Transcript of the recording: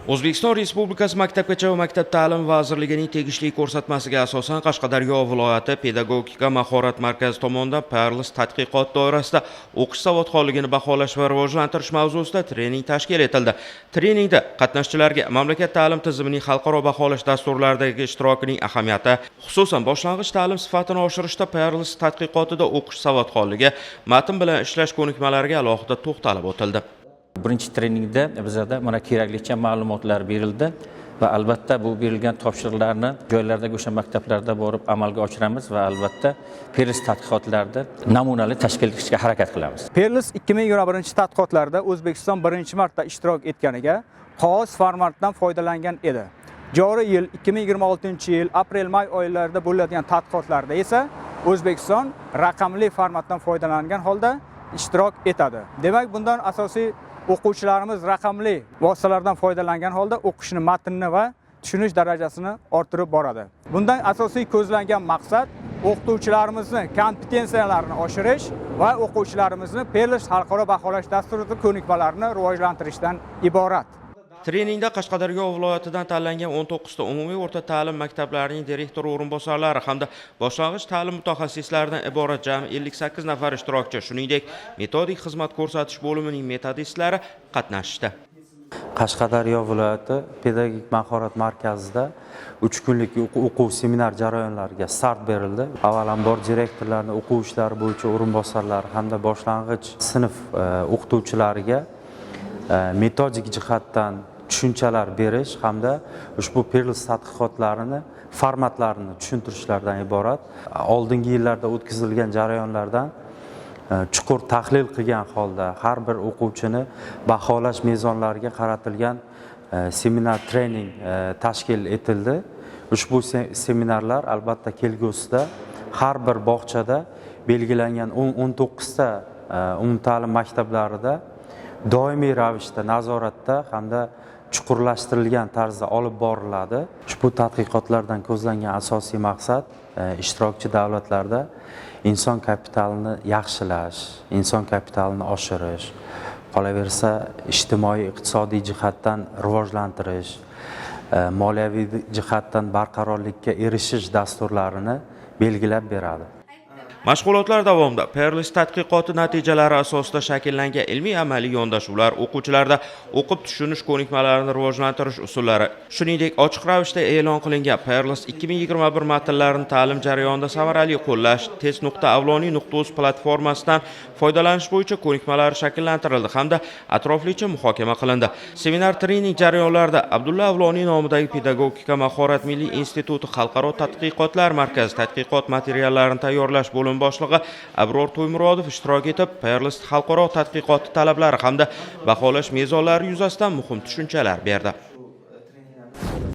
O'zbekiston Respublikasi Maktabgacha va maktab ta'limi vazirligining tegishli ko'rsatmasiga asosan Qashqadaryo viloyati pedagogika mahorat markazi tomonidan Perlis tadqiqot doirasida o'qish savodxonligini baholash va rivojlantirish mavzusida trening tashkil etildi. Treningda qatnashchilarga mamlakat ta'lim tizimining xalqaro baholash dasturlaridagi ishtirokining ahamiyati, xususan boshlang'ich ta'lim sifatini oshirishda Perlis tadqiqotida o'qish savodxonligi, matn bilan ishlash ko'nikmalariga alohida to'xtalib o'tildi. Birinchi treningda bizda mana keraklicha ma'lumotlar berildi va albatta bu berilgan topshiriqlarni joylardagi o'sha maktablarda borib amalga oshiramiz va albatta Perlis tadqiqotlarida namunali tashkil etishga harakat qilamiz. Perlis 2021 tadqiqotlarda O'zbekiston birinchi marta ishtirok etganiga qog'oz formatdan foydalangan edi. Joriy yil 2026-yil aprel-may oylarida bo'ladigan tadqiqotlarda esa O'zbekiston raqamli formatdan foydalangan holda ishtirok etadi. Demak, bundan asosiy o'quvchilarimiz raqamli vositalardan foydalangan holda o'qishni matnini va tushunish darajasini orttirib boradi. Bundan asosiy ko'zlangan maqsad o'qituvchilarimizni kompetensiyalarini oshirish va o'quvchilarimizni Perlis xalqaro baholash dasturida ko'nikmalarini rivojlantirishdan iborat. Treningda Qashqadaryo viloyatidan tanlangan 19 ta umumiy o'rta ta'lim maktablarining direktor o'rinbosarlari hamda boshlang'ich ta'lim mutaxassislaridan iborat jami 58 nafar ishtirokchi, shuningdek, metodik xizmat ko'rsatish bo'limining metodistlari qatnashdi. Qashqadaryo viloyati pedagogik mahorat markazida 3 kunlik o'quv seminar jarayonlariga start berildi. Avvalambor direktorlarning o'quv ishlari bo'yicha o'rinbosarlari hamda boshlang'ich sinf o'qituvchilariga metodik jihatdan tushunchalar berish hamda ushbu Perlis tadqiqotlarini formatlarini tushuntirishlardan iborat. Oldingi yillarda o'tkazilgan jarayonlardan chuqur tahlil qilgan holda har bir o'quvchini baholash mezonlariga qaratilgan seminar trening tashkil etildi. Ushbu seminarlar albatta kelgusida har bir bog'chada belgilangan 19 ta umumta'lim maktablarida doimiy ravishda nazoratda hamda chuqurlashtirilgan tarzda olib boriladi. Ushbu tadqiqotlardan ko'zlangan asosiy maqsad ishtirokchi davlatlarda inson kapitalini yaxshilash, inson kapitalini oshirish, qolaversa ijtimoiy iqtisodiy jihatdan rivojlantirish, moliyaviy jihatdan barqarorlikka erishish dasturlarini belgilab beradi. Mashg'ulotlar davomida Perlis tadqiqoti natijalari asosida shakllangan ilmiy-amaliy yondashuvlar o'quvchilarda o'qib tushunish ko'nikmalarini rivojlantirish usullari, shuningdek ochiq ravishda e'lon qilingan Perlis 2021 matnlarini ta'lim jarayonida samarali qo'llash test.avloniy.uz platformasidan foydalanish bo'yicha ko'nikmalar shakllantirildi hamda atroflicha muhokama qilindi. Seminar trening jarayonlarida Abdulla Avloniy nomidagi Pedagogika mahorat milliy instituti xalqaro tadqiqotlar markazi tadqiqot materiallarini tayyorlash bo'lim boshlig'i Abror To'ymurodov ishtirok etib, Perlis xalqaro tadqiqoti talablari hamda baholash mezonlari yuzasidan muhim tushunchalar berdi.